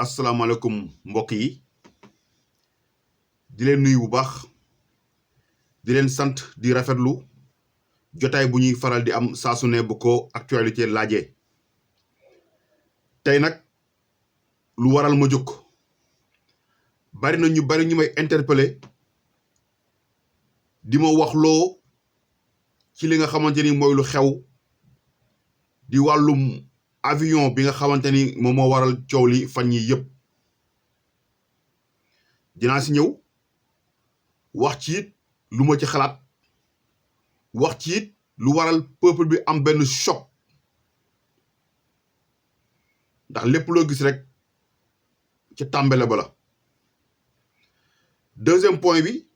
asalaamaaleykum mbokk yi di leen nuyu bu baax di leen sant di rafetlu jotaay bu ñuy faral di am saa su ne bu ko actualité laajee tey nag lu waral ma jóg bari na ñu may interpeller di ma wax loo ci li nga xamante ni mooy lu xew di wàllum avion bi nga xamante ni moom moo waral coow li fan yi yëpp dinaa si ñëw wax ci it lu ma ci xalaat wax ci it lu waral peuple bi am benn choc ndax lépp loo gis rek ci tàmbale ba la deuxième point bi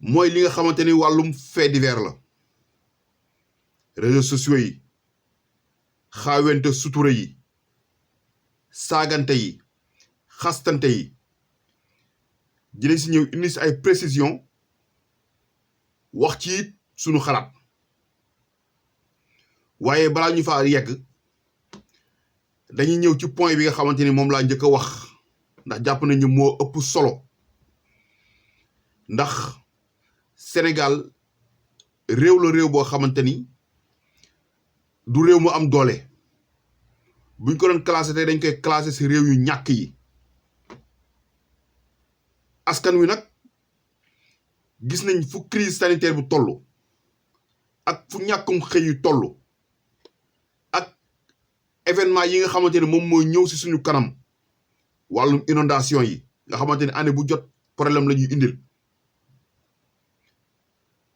mooy li nga xamante ni wàllum fait divers la réseaux sociaux yi xaawente sutura yi saagante yi xastante yi dinañ si ñëw indi si ay précision wax ci it sunu xalaat waaye balaa ñu fa yegg dañuy ñëw ci point bi nga xamante ni moom laa njëkk a wax ndax jàpp nañu moo ëpp solo ndax Sénégal réew la réew boo xamante ni du réew mu am doole buñ ko doon classé tey dañ koy classé si réew yu ñàkk yi askan wi nag gis nañ fu crise sanitaire bu toll ak fu ñàkkum xëy yu toll ak événement yi nga xamante ne moom mooy ñëw si suñu kanam wàllum inondation yi nga xamante ne année bu jot problème la ñuy indil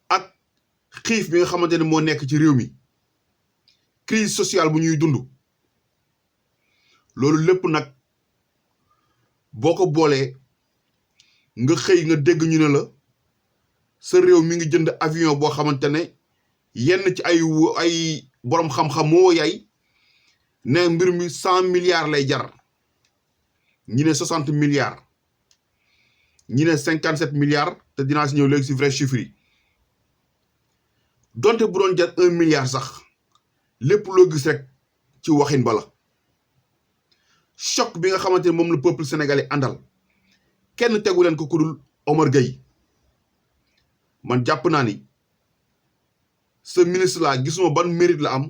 ak xiif bi nga xamante ne moo nekk ci réew mi crise sociale bu ñuy dund loolu lépp nag boo ko boolee nga xëy nga dégg ñu ne la sa réew mi ngi jënd avion boo xamante ne yenn ci ay boroom xam-xam moo yay ne mbir mi 100 milliards lay jar ñi ne 60 milliards ñi ne 57 milliards te dinaa si ñëw léegi si vrai chiffre yi donte bu doon jar 1 milliard sax lépp loo gis rek ci waxin bala choc bi nga xamante ne moom la peuple sénégalais àndal kenn tegu leen ko ku dul Omar Gueye man jàpp naa ni ce ministre là gisuma ban mérite la am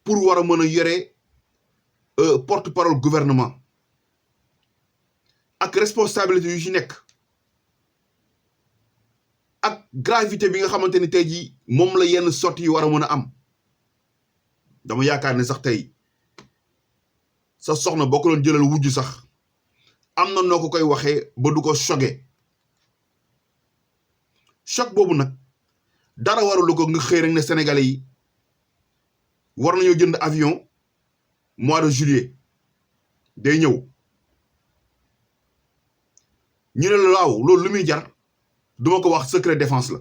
pour war a mën a yore porte-parole gouvernement ak responsabilité yu ci nekk ak gravité bi nga xamante ni tey jii moom la yenn sorties yi war a mën a am dama yaakaar ne sax tey sa soxna boo ko doon jëlal wujj sax am na noo ko koy waxee ba du ko choqué choc boobu nag dara waralu ko nga xëy rek ne Sénégalais yi war nañoo jënd avion mois de juillet day ñëw ñu ne la waaw loolu lu muy jar duma ko wax secret défense la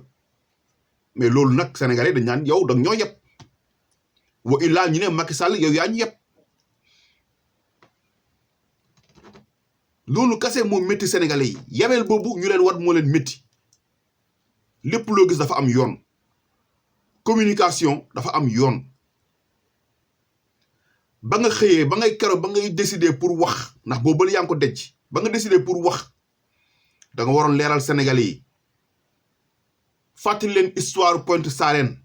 mais loolu nag Sénégalais dañ naan yow dang ñoo yeb wa illaa ñu ne Macky Sall yow yaa ñu yeb loolu kase moo métti Sénégalais yi yabeel boobu ñu leen wat moo leen métti lépp loo gis dafa am yoon communication dafa am yoon ba nga xëyee ba ngay keroog ba ngay décider pour wax ndax boobu yaa ngi ko denc ba nga décider pour wax da nga waroon leeral Sénégalais yi fàttali leen histoire Pointe Sarène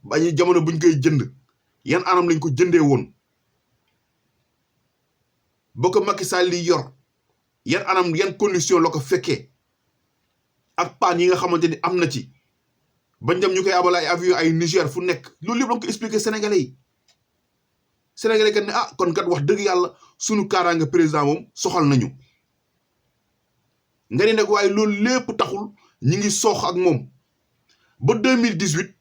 ba ñu jamono buñ koy jënd yan anam lañ ko jëndee woon boo ko Macky Sall li yor yan anam yan condition la ko fekkee ak paan yi nga xamante ni am na ci bañ dem ñu koy abal ay avion ay Niger fu nekk loolu lépp la ko expliquer Sénégalais yi Sénégalais kat ne ah kon kat wax dëgg yàlla sunu kaaraange président moom soxal nañu nga ne nag waaye loolu lépp taxul ñi ngi soox ak moom ba 2018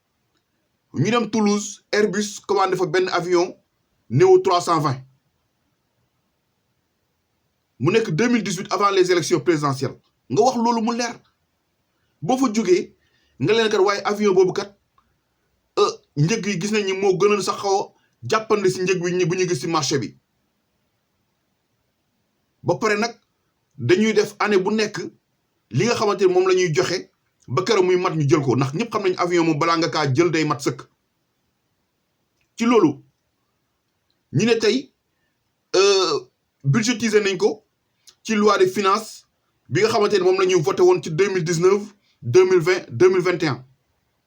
ñu dem Toulouse Airbus commandé fa benn avion Neo 320 mu nekk 2018 avant les élections présidentielles nga wax loolu mu leer boo fa jógee nga leen kat waaye avion boobu kat njëg yi gis nañ ni moo gënoon sax xaw a jàppandi si njëg bi bu ñu gis si marché bi ba pare nag dañuy def année bu nekk li nga xamante ne moom la ñuy joxe ba keroog muy mat ñu jël ko ndax ñëpp xam nañ avion moom balaa nga kaa jël day mat sëkk ci loolu ñu ne tey budgétiser nañ ko ci loi de finances bi nga xamante ni moom la ñuy voté woon ci 2019 2020 2021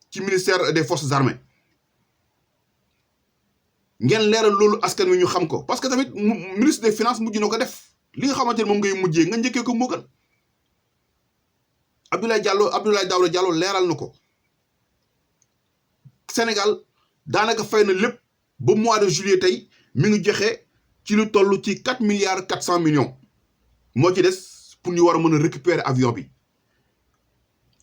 ci ministère des forces armées ngeen leeral loolu askan wi ñu xam ko parce que tamit ministre des finances mujj na ko def li nga xamante ni moom ngay mujjee nga njëkkee ko moo gën Abdoulaye Daouda Diallo leeral na ko Sénégal daanaka fay na lépp ba mois de juillet tey mi ngi joxe ci lu toll ci 4 milliards 400 millions moo ci des pour ñu war a mën a récupérer avion bi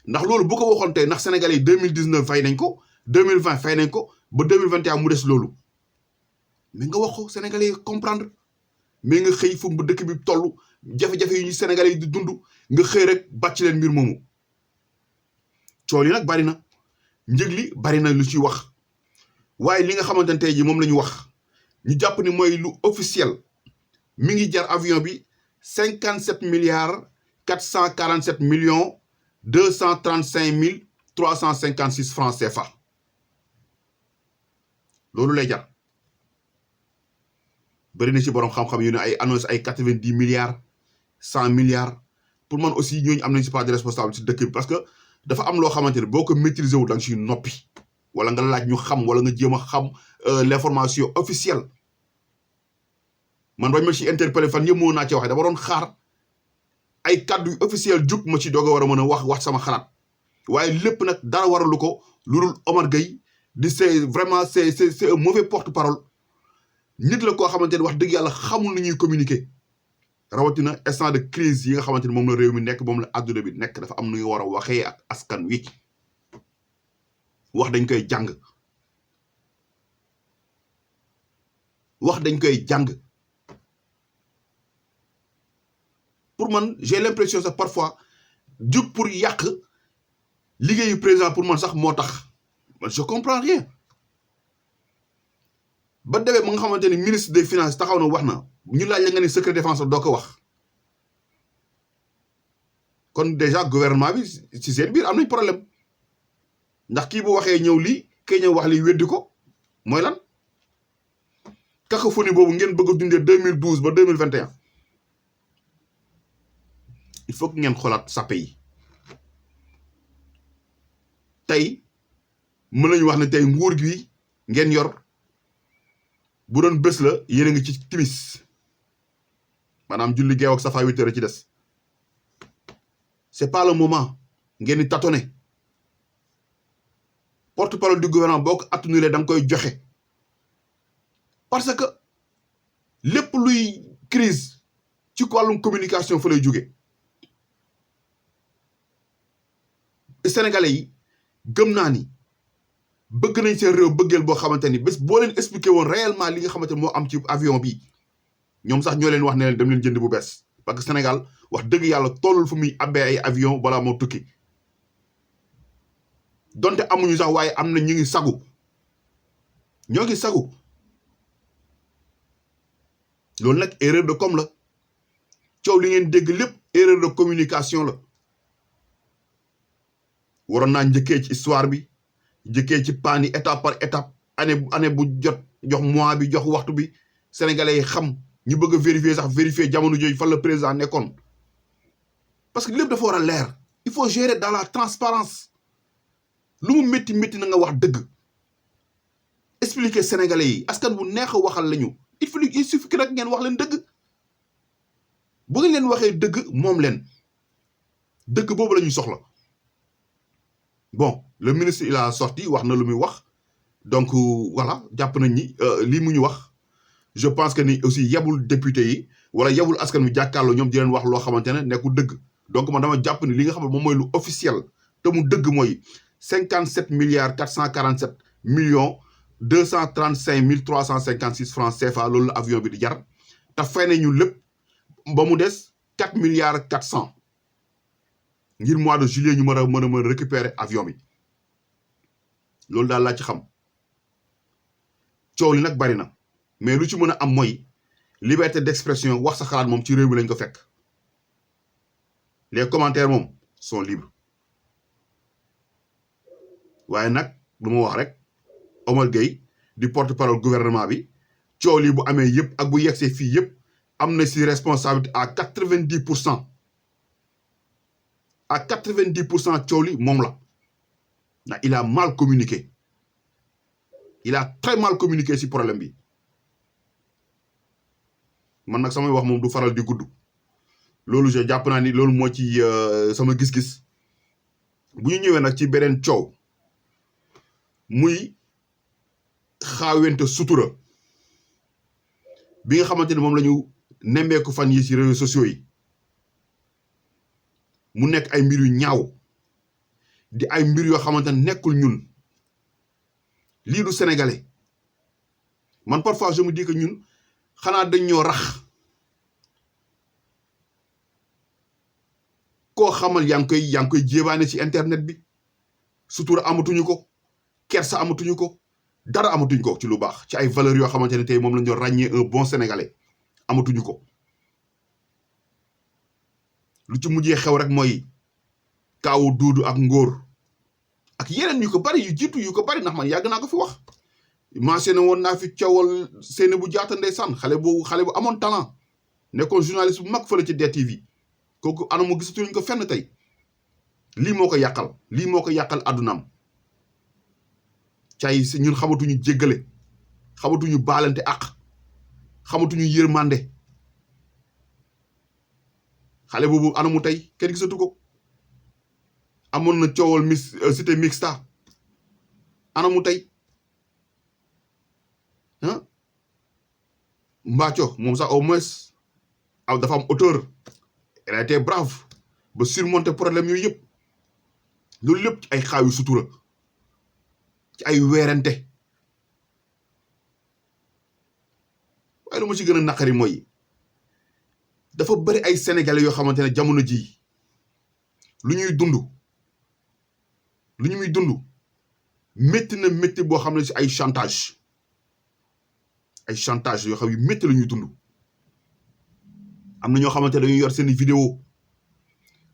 ndax loolu bu ko waxoon tey ndax Sénégalais yi 2019 fay nañ ko 2020 fay nañ ko ba 2021 mu des loolu mais nga wax ko Sénégalais yi comprendre mais nga xëy fu bu dëkk bi toll jafe-jafe yi ñu Sénégalais yi di dund nga xëy rek bàcc leen mbir moomu coow li nag bari na njëg li bari na lu ci wax waaye li nga xamante ne tey jii moom la ñu wax ñu jàpp ni mooy lu officiel mi ngi jar avion bi 57 milliards 447 millions 235 mille 356 francs CFA loolu lay jar bëri na ci borom xam-xam yu ne ay annonce ay 90 milliards 100 milliards pour man aussi ñooñu am nañ ci part de responsabilité ci dëkk bi parce que dafa am loo xamante ne boo ko maîtriser wu da nga ciy noppi wala nga laaj ñu xam wala nga jéem a xam l'information officielle man bañ ma ci interpellé fan yëpp moo naa ci waxee dama doon xaar ay kàddu yu officiel jug ma ci doog a war a mën a wax sama xalaat waaye lépp nag dara waralu ko lu dul Omar Gueye di c'est vraiment c'est un mauvais porte-parole nit la koo xamante ne wax dëgg yàlla xamul ni ñuy communiquer rawatina instant de crise yi nga xamante ne moom la réew mi nekk moom la adduna bi nekk dafa am nu ñu war a waxee ak askan wi wax dañ koy jàng wax dañ koy jàng pour man j'ai l'impression sax parfois jug pour yàq liggéeyu président pour man sax moo tax man je comprends rien ba demee ba nga xamante ni ministre des finances taxaw na wax na ñu laaj la nga ne secret défense doo ko wax kon déjà gouvernement bi ci seen biir am nañ problème ndax kii bu waxee ñëw lii kay ñëw wax li weddi ko mooy lan cacophonie boobu ngeen bëgg a dundee 2012 ba 2021 il faut que ngeen xoolaat sàppe yi tey mën nañu wax ne tey nguur gi ngeen yor bu doon bés la yéen a ngi ci timis maanaam julli geew ak safa 8 heures ci des c'est pas le moment ngeen di tâtonner porte-parole du gouvernement boo ko atténuer da nga koy joxe parce que lépp luy crise ci wàllum communication fa lay jóge Sénégalais yi gëm naa ni bëgg nañ seen réew bëggeel boo xamante ni bés boo leen expliqué woon réellement li nga xamante ni moo am ci avion bi ñoom sax ñoo leen wax ne leen dem leen jënd bu bees parce que Sénégal wax dëgg yàlla tollul fu muy abbee ay avion balaa moo tukki donte amuñu sax waaye am na ñu ngi sagu ñoo ngi sagu loolu nag erreur de com la coow li ngeen dégg lépp erreur de communication la waroon naa njëkkee ci histoire bi njëkkee ci paan yi étape par étape année bu jox mois bi jox waxtu bi sénégalais yi xam ñu bëgg a vérifier jamono jooju fan la président nekkoon parce que lépp dafa war a leer il faut gérer dans la transparence lu mu métti na nga wax dëgg expliquer sénégalais yi askan bu neex a waxal lañu il suffit que rek ngeen wax leen dëgg bu ngeen leen waxee dëgg moom leen dëgg boobu la ñuy soxla bon le ministre il a sorti wax na lu muy wax donc voilà jàpp nañ ni lii mu ñu wax je pense que ni aussi yabul député yi wala yabul askan wi jàkkaarloo ñoom di leen wax loo xamante ne nekkul dëgg donc man dama jàpp ni li nga xam ne moom mooy lu officiel te mu dëgg mooy 57 milliards 447 millions 235 mille 356 francs CFA loolu la avion bi di jar te fay nañu lépp ba mu des 4 milliards 400 ngir mois de juillet ñu mën a récupérer avion bi loolu daal laa ci xam coow li nag bari na mais lu ci mën a am mooy liberté d'expression wax sa xalaat moom ci réew mi lañ ko fekk les commentaires moom sont libres waaye nag lu ma wax rek Omar Gueye di porte-parole gouvernement bi coow lii bu amee yëpp ak bu yegsee fii yëpp am na si responsabilité à 90%. À 90% coow li moom la ndax il a mal communiqué il a très mal communiqué si problème bi man nag samay wax moom du faral di gudd loolu je jàpp naa ni loolu moo ci sama gis-gis bu ñu ñëwee nag ci beneen coow muy xaawente sutura bi nga xamante ne moom la ñu nemmeeku fan yi ci réseaux sociaux yi mu nekk ay mbir yu ñaaw di ay mbir yoo xamante ne nekkul ñun lii du sénégalais man parfois je me dis que ñun xanaa dañ ñoo rax koo xamal yaa ngi koy jéebaane ci internet bi sutura amatuñu ko kersa amatuñu ko dara amatuñ ko ci lu baax ci ay valeurs yoo xamante ne tey moom la ñu ràññee un bon sénégalais amatuñu ko lu ci mujjee xew rek mooy kaawu duudu ak ngóor ak yeneen yu ko bari yu jiitu yu ko bari ndax man yàgg naa ko fi wax mentionné woon naa fi coowal Seynabou Diatta ndeysaan xale bu amoon talent nekkoon journaliste bu mag fële ci DTV kooku anamu gisatuñ ko fenn tey lii moo ko yàqal addunaam cay si ñun xamatuñu jéggale xamatuñu baalante ak xamatuñu yërmande xale boobu anamu tey kenn gisatu ko amoon na coowal cité mixta anamu tey ah Mbathio moom sax au moins aw dafa am hauteur elle a été brave ba surmonter problème yooyu yëpp loolu lépp ci ay xaayu sutura ci ay weerante waaye lu ma ci gën a naqari mooy dafa bari ay sénégalais yoo xamante ne jamono ji lu ñuy dund métti na métti boo xam ne ci ay chantage yoo xam yu métti la ñuy dund am na ñoo xamante ne dañuy yor seeni vidéo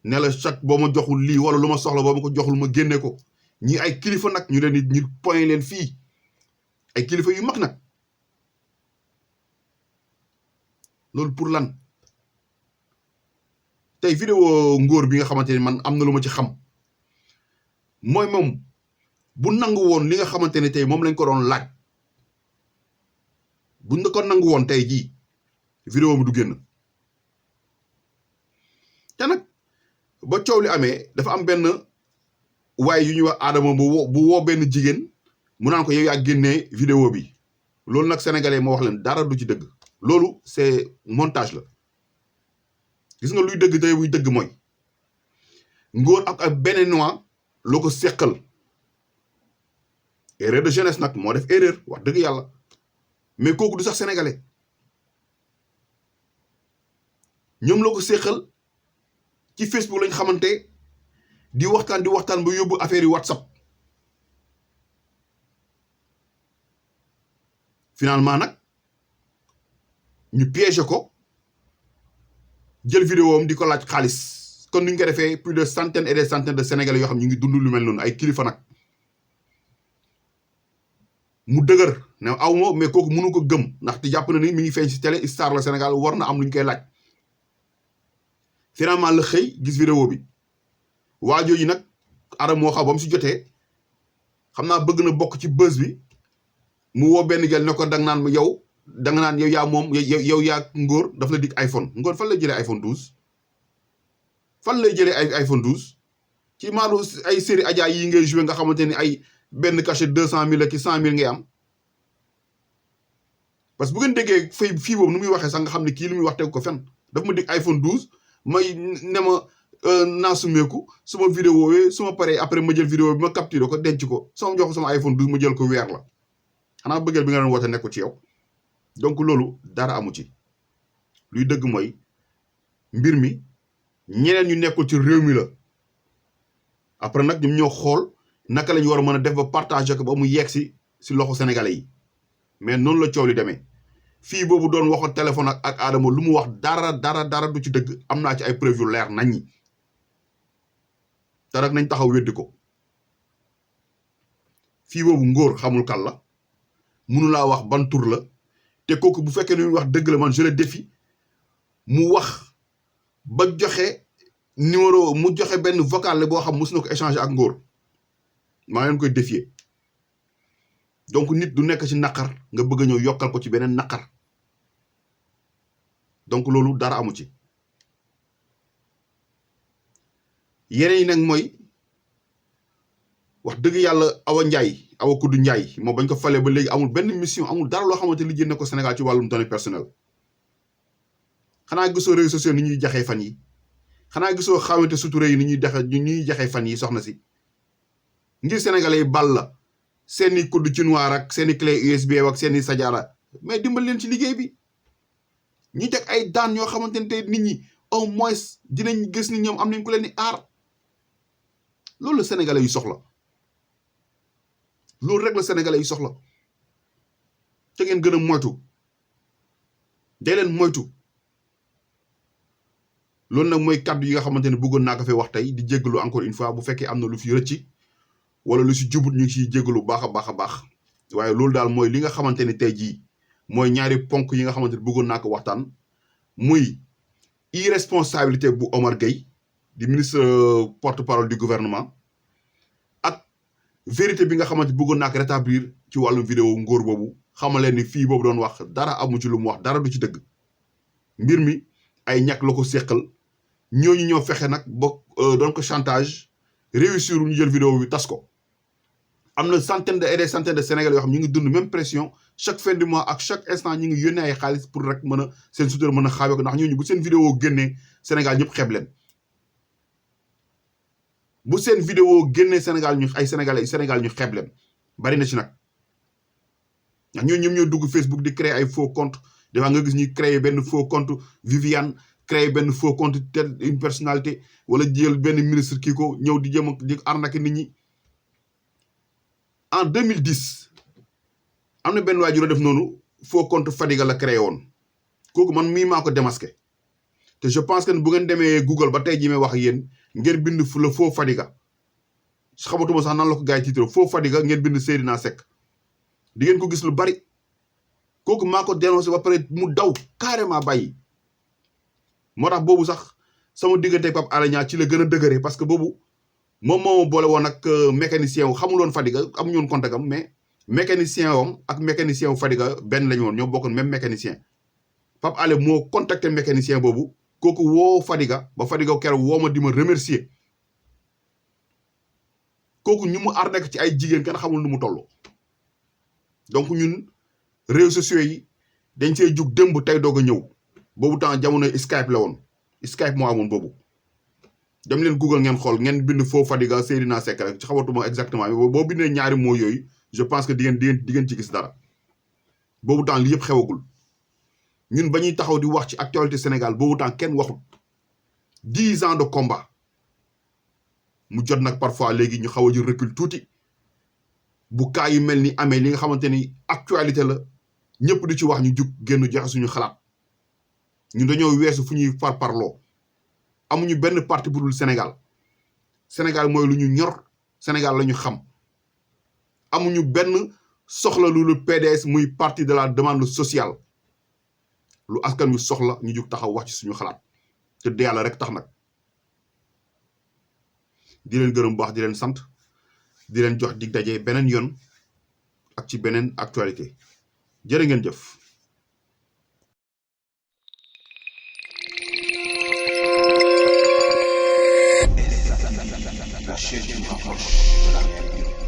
ne la chaque boo ma joxul lii wala lu ma soxla boo ma ko joxul ma génne ko ñi ay kilifa nag ñu leen ñu point leen fii ay kilifa yu mag nag loolu pour lan tey vidéo ngóor bi nga xamante ne man am na lu ma ci xam mooy moom bu nangu woon li nga xamante ne tey moom lañ ko doon laaj buñ na ko nangu woon tey jii vidéo bi du génn te nag ba coow li amee dafa am benn waaye yu ñuy wax Adama bu woo benn jigéen mu naan ko yow yaa génnee vidéo bi loolu nag sénégalais moo wax leen dara du ci dëgg loolu c'est montage la gis nga luy dëgg tey buy dëgg mooy ngóor ak Béninois loo ko seqal erreur de jeunesse nag moo def erreur wax dëgg yàlla mais kooku du sax sénégalais ñoom loo ko seqal ci Facebook lañ xamante di waxtaan ba yóbbu affaire yi WhatsApp finalement nag ñu piégé ko jël vidéo am di ko laaj xaalis kon ni ñu ko defee plus de centaines et des centaines de sénégalais yoo xam ñu ngi dund lu mel noonu ay kilifa nag mu dëgër ne aw ma mais kooku mënu ko gëm ndaxte jàpp na ni mi ngi feeñ si télé star la Sénégal war na am lu ñu koy laaj finalement la xëy gis vidéo bi waajoo yi nag Adama moo xam ba mu si jotee xam naa bëgg na bokk ci buzz bi mu woo benn gel ne ko danga naan yow yaa moom yow yaa ngóor daf la dig iPhone ngóor fan lay jëlee iPhone 12 fan lay jëlee ay iPhone 12 ci maalu ay série Adja yi ngay joué nga xamante ni ay benn cachet 200 000 ak 100 000 ngay am parce que bu ngeen déggee fii boobu nu muy waxee sax nga xam ne kii lu muy wax tegu ko fenn daf ma dig iPhone 12 may ne ma naa sumeeku suma vidéo yi su ma paree après ma jël vidéo bi ma capturé ko denc ko sama jox sama iPhone 12 ma jël ko weer la xanaa bëggeel bi nga doon woote nekku ci yow donc loolu dara amu ci luy dëgg mooy mbir mi ñeneen ñu nekkul ci réew mi la après nag ñoom ñoo xool naka la ñu war a mën a def ba partager ko ba mu yegg si loxo sénégalais yi mais noonu la coow li demee fii boobu doon waxoon téléphone ak Adama lu mu wax dara du ci dëgg am naa ci ay preuve yu leer nañ ñi te nag nañ taxaw weddi ko fii boobu ngóor xamul kan la mënu laa wax ban tur la te kooku bu fekkee ni muy wax dëgg la man je le défie mu wax ba joxe numéro mu joxe benn vocal boo xam mus na ko échanger ak Ngor maa leen koy défier donc nit du nekk ci naqar nga bëgg a ñëw yokkal ko ci beneen naqar donc loolu dara amu ci yeneen yi nag mooy wax dëgg yàlla Awa Kudu Njaay moom bañ ko falee ba léegi amul benn mission amul dara loo xamante li jënd ko Sénégal ci wàllum données personnelles xanaa gisoo réseaux sociaux ni ñuy jaxee fan yi xanaa gisoo xamante suturé yi ni ñuy jaxee fan yi soxna si ngir sénégalais yi bal la seeni kudd ci noir ak seeni clé USB ak seeni sajaara mais dimbal leen ci liggéey bi ñi teg ay daan ñoo xamante ne tey nit ñi au moins dinañ gis ni ñoom am nañ ku leen di aar loolu la sénégalais yu soxla loolu rek la sénégalais yu soxla te ngeen gën a moytu dee leen moytu loolu nag mooy kàddu yi nga xamante ne bëggoon naa ko fee wax tey di jéggalu encore une fois bu fekkee am na lu fi rëcc wala lu si jubut ñu ngi ciy jéggalu baax a baax a baax waaye loolu daal mooy li nga xamante ne tey jii mooy ñaari ponk yi nga xamante ne bëggoon naa ko waxtaan muy irresponsabilité bu Omar Gueye di ministre porte-parole du gouvernement ak vérité bi nga xamante bëggoon naa ko rétablir ci wàllum vidéo Ngor boobu xamaleen ni fii boobu doon wax dara amu ci lu mu wax dara du ci dëgg mbir mi ay ñàkk la ko séqal ñooñu ñoo fexe nag ba doon ko chantage réussir ñu jël vidéo bi tas ko am na centaine de et des centaines de Sénégalais yoo xam ñu ngi dund même pression chaque fin du mois ak chaque instant ñu ngi yónnee ay xaalis pour rek mën a seen sutur mën a xaawee ko ndax ñooñu bu seen vidéo génnee Sénégal ñëpp xeeb leen bu seen vidéo génnee Sénégal ñu ay Sénégal ñu xeeb leen bari na ci nag ndax ñooñu ñoom ñoo dugg Facebook di créer ay faux compte dafa nga gis ñuy créer benn faux compte Viviane créer benn faux compte telle une personnalité wala jël benn ministre kii ko ñëw di jëm di arnaquer nit ñi en 2010 am na benn waajur def noonu faux compte Fadiga la créé woon kooku man mii maa ko démasqué te je pense que bu ngeen demee Google ba tey jii may wax ak yéen ngeen bind le faux Fadiga xamatuma sax nan la ko gars yi titre faux Fadiga ngeen bind Seydina Seck di ngeen ko gis lu bari kooku maa ko dénoncé ba pare mu daw carrément bàyyi moo tax boobu sax sama diggante Pape Alé Niang ci la gën a dëgëre parce que boobu moom moo boole woon ak mécanicien wu xamul woon Fadiga amuñu woon contact am mais mécanicien wam ak mécanicien wu Fadiga benn lañu woon ñoo bokkoon même mécanicien Pape Alé moo contacté mécanicien boobu kooku woo Fadiga ba Fadiga keroog woo ma di ma remercier kooku ñu mu arnaque ci ay jigéen kenn xamul nu mu toll donc ñun réseaux sociaux yi dañ see jug démb tey doog a ñëw boobu temps jamono Skype la woon Skype moo amoon boobu dem leen Google ngeen xool ngeen bind faux Fadiga Seydina Seck rek ci xamatuma exactement boo bindee ñaari mots yooyu je pense que di ngeen ci gis dara boobu temps li yëpp xewagul ñun ba ñuy taxaw di wax ci actualité Sénégal boobu temps kenn waxut 10 ans de combat mu jot nag parfois léegi ñu xaw a jël recul tuuti bu kaa yu mel ni amee li nga xamante ni actualité la ñëpp di ci wax ñu jug génn joxe suñu xalaat ñun dañoo weesu fu ñuy parloo amuñu benn parti bu dul Sénégal Sénégal mooy lu ñu ñor Sénégal la ñu xam amuñu benn soxla lu lu PDS muy parti de la demande sociale lu askan wi soxla ñu jug taxaw wax ci suñu xalaat te de yàlla rek tax nag di leen gërëm bu baax di leen sant di leen jox dig daje beneen yoon ak ci beneen actualité jërë ngeen jëf. La chaîne qui vous rapproche de la réalité.